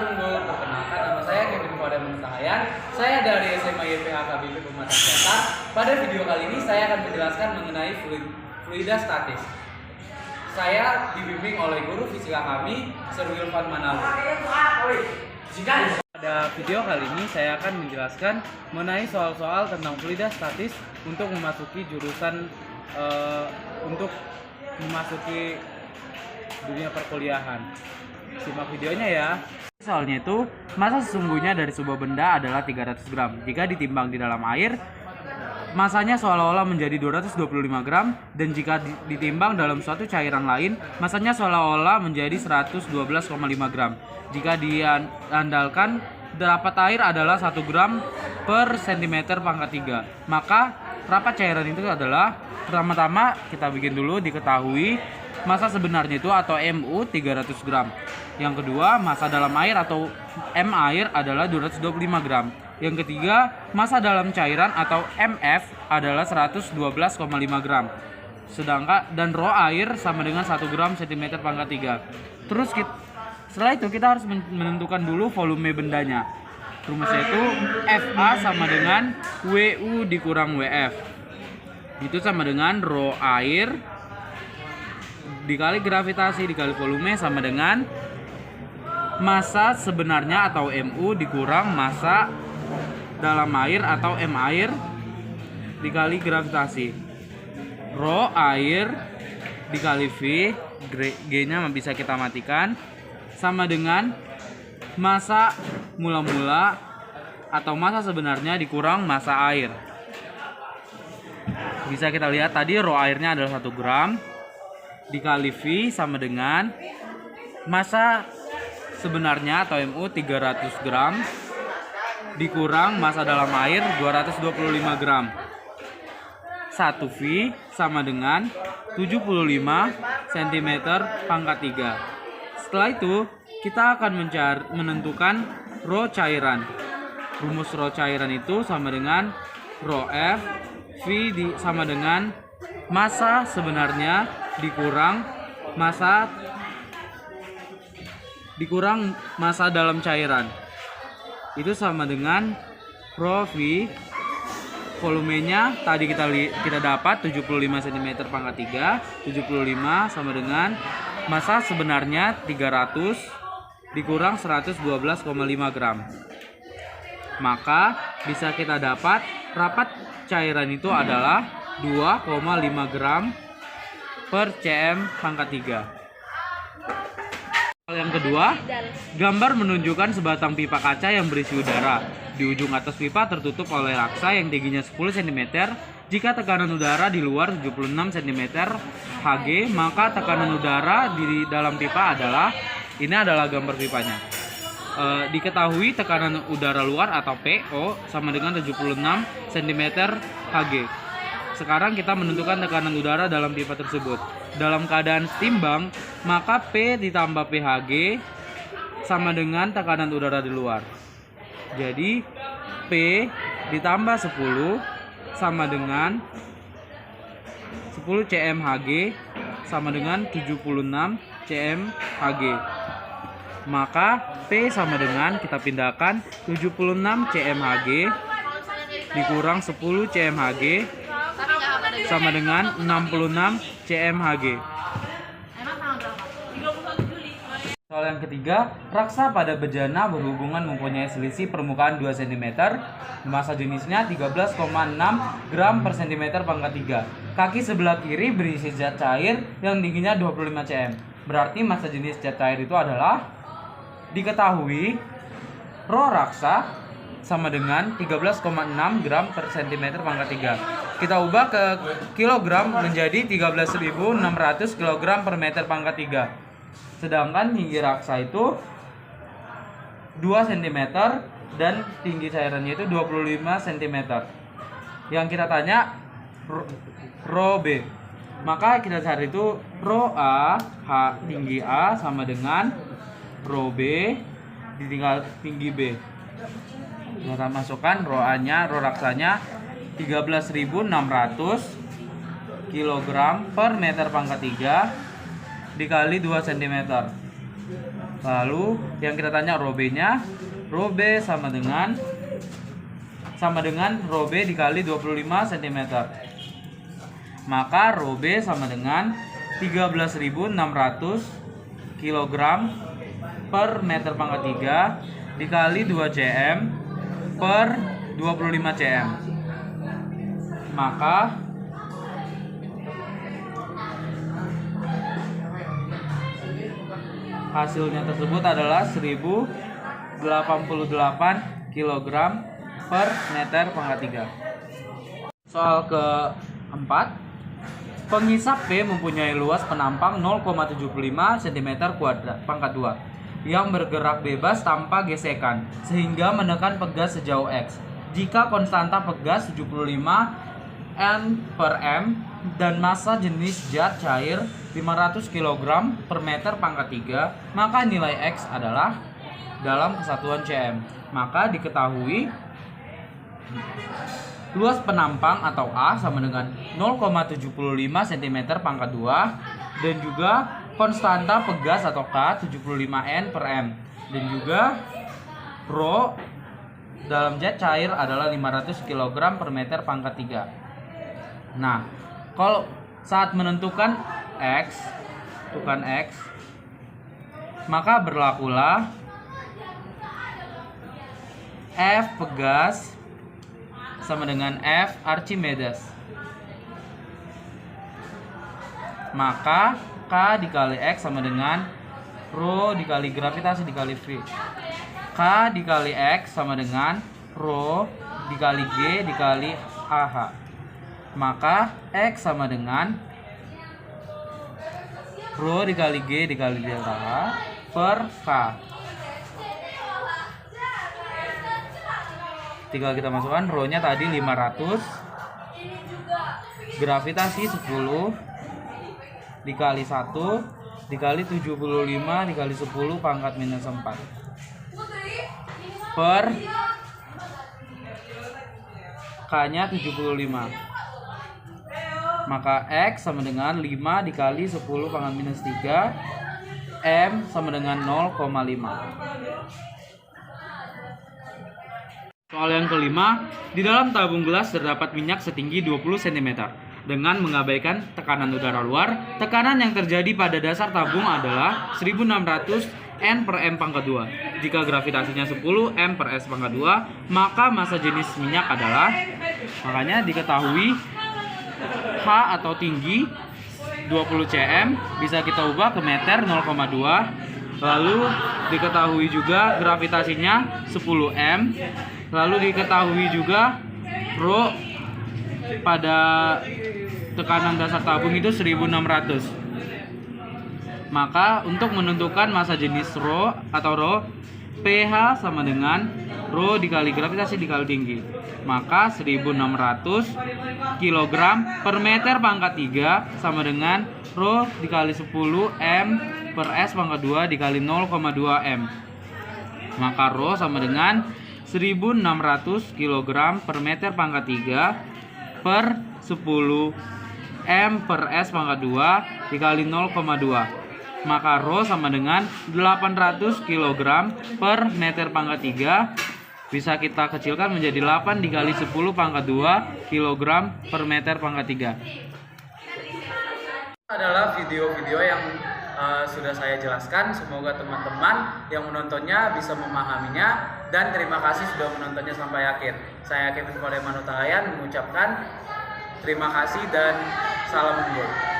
Unggul. Perkenalkan, nama saya Kevin Fadlan Mustahayan. Saya dari SMA YPH KBP Pematang Siantar. Pada video kali ini saya akan menjelaskan mengenai fluida statis. Saya dibimbing oleh guru fisika kami, Sir Wilvan Manalu. Pada video kali ini saya akan menjelaskan mengenai soal-soal tentang fluida statis untuk memasuki jurusan untuk memasuki dunia perkuliahan. Simak videonya ya. Soalnya itu, massa sesungguhnya dari sebuah benda adalah 300 gram. Jika ditimbang di dalam air, masanya seolah-olah menjadi 225 gram, dan jika ditimbang dalam suatu cairan lain, masanya seolah-olah menjadi 112,5 gram. Jika diandalkan rapat air adalah 1 gram per cm pangkat 3, maka rapat cairan itu adalah, pertama-tama kita bikin dulu diketahui massa sebenarnya itu atau MU 300 gram. Yang kedua, massa dalam air atau M air adalah 225 gram. Yang ketiga, massa dalam cairan atau MF adalah 112,5 gram. Sedangkan dan rho air sama dengan 1 gram cm pangkat 3. Terus setelah itu kita harus menentukan dulu volume bendanya. Rumusnya itu FA sama dengan WU dikurang WF. Itu sama dengan rho air dikali gravitasi dikali volume sama dengan massa sebenarnya atau MU dikurang massa dalam air atau M air dikali gravitasi. Rho air dikali V, G-nya bisa kita matikan, sama dengan massa mula-mula atau massa sebenarnya dikurang massa air. Bisa kita lihat tadi rho airnya adalah 1 gram dikali V sama dengan massa sebenarnya atau MU 300 gram dikurang massa dalam air 225 gram. 1 V sama dengan 75 cm pangkat 3. Setelah itu kita akan menentukan rho cairan. Rumus rho cairan itu sama dengan rho F V sama dengan massa sebenarnya dikurang massa dalam cairan. Itu sama dengan rho V. Volumenya tadi kita dapat 75 cm pangkat 3. 75 sama dengan massa sebenarnya 300 dikurang 112,5 gram. Maka bisa kita dapat rapat cairan itu adalah 2,5 gram per cm pangkat 3. Yang kedua, gambar menunjukkan sebatang pipa kaca yang berisi udara. Di ujung atas pipa tertutup oleh raksa yang tingginya 10 cm. Jika tekanan udara di luar 76 cm Hg, maka tekanan udara di dalam pipa adalah, ini adalah gambar pipanya. Diketahui tekanan udara luar atau PO sama dengan 76 cm Hg. Sekarang kita menentukan tekanan udara dalam pipa tersebut. Dalam keadaan setimbang, maka P ditambah PHG sama dengan tekanan udara di luar. Jadi P ditambah 10 sama dengan 10 cmHg sama dengan 76 cmHg. Maka P sama dengan, kita pindahkan 76 cmHg dikurang 10 cmHg sama dengan 66 cmHg. Soal yang ketiga, raksa pada bejana berhubungan mempunyai selisih permukaan 2 cm, massa jenisnya 13,6 gram per cm pangkat 3. Kaki sebelah kiri berisi zat cair yang tingginya 25 cm. Berarti massa jenis zat cair itu adalah, diketahui rho raksa sama dengan 13,6 gram per cm pangkat 3. Kita ubah ke kilogram menjadi 13.600 kg per meter pangkat 3. Sedangkan tinggi raksa itu 2 cm dan tinggi cairannya itu 25 cm. Yang kita tanya rho B. Maka kita cari itu rho A, tinggi A sama dengan rho B ditinggal tinggi B. Kita masukkan rho A-nya, rho raksanya 13.600 kg per meter pangkat 3 dikali 2 cm. Lalu yang kita tanya rho B-nya, rho B sama dengan rho B dikali 25 cm. Maka rho B sama dengan 13.600 kg per meter pangkat 3 dikali 2 cm per 25 cm. Maka hasilnya tersebut adalah 1088 kg per meter pangkat 3. Soal keempat, pengisap P mempunyai luas penampang 0,75 cm kuadrat pangkat 2 yang bergerak bebas tanpa gesekan sehingga menekan pegas sejauh X. Jika konstanta pegas 75 N per M dan massa jenis zat cair 500 kg per meter pangkat 3, maka nilai X adalah dalam kesatuan cm. Maka diketahui luas penampang atau A sama dengan 0,75 cm pangkat 2 dan juga konstanta pegas atau K 75 N per M dan juga rho dalam zat cair adalah 500 kg per meter pangkat 3. Nah, kalau saat menentukan X, maka berlakulah F pegas sama dengan F Archimedes. Maka K dikali X sama dengan rho dikali gravitasi dikali V. K dikali X sama dengan rho dikali G dikali AH. Maka X sama dengan rho dikali G dikali delta H per K. Tinggal kita masukkan rho-nya tadi 500, gravitasi 10 dikali 1 dikali 75 dikali 10 pangkat minus 4 per K-nya 75. Maka X sama dengan 5 dikali 10 pangkat minus 3, M sama dengan 0,5. Soal yang kelima, di dalam tabung gelas terdapat minyak setinggi 20 cm. Dengan mengabaikan tekanan udara luar, tekanan yang terjadi pada dasar tabung adalah 1600 N per M pangkat 2. Jika gravitasinya 10 M per S pangkat 2, maka massa jenis minyak adalah, makanya diketahui H atau tinggi 20 cm bisa kita ubah ke meter 0,2. Lalu diketahui juga gravitasinya 10 M. Lalu diketahui juga rho pada tekanan dasar tabung itu 1600. Maka untuk menentukan massa jenis rho atau rho, pH sama dengan rho dikali gravitasi dikali tinggi. Maka 1600 kg per meter pangkat 3 sama dengan rho dikali 10 M per S pangkat 2 dikali 0,2 M. Maka rho sama dengan 1600 kg per meter pangkat 3 per 10 M per S pangkat 2 dikali 0,2. Maka rho sama dengan 800 kg per meter pangkat 3 bisa kita kecilkan menjadi 8 dikali 10 pangkat 2 kg per meter pangkat 3. Adalah video-video yang sudah saya jelaskan. Semoga teman-teman yang menontonnya bisa memahaminya, dan terima kasih sudah menontonnya sampai akhir. Saya Kevin Koreman Utahayan mengucapkan terima kasih dan salam unggul.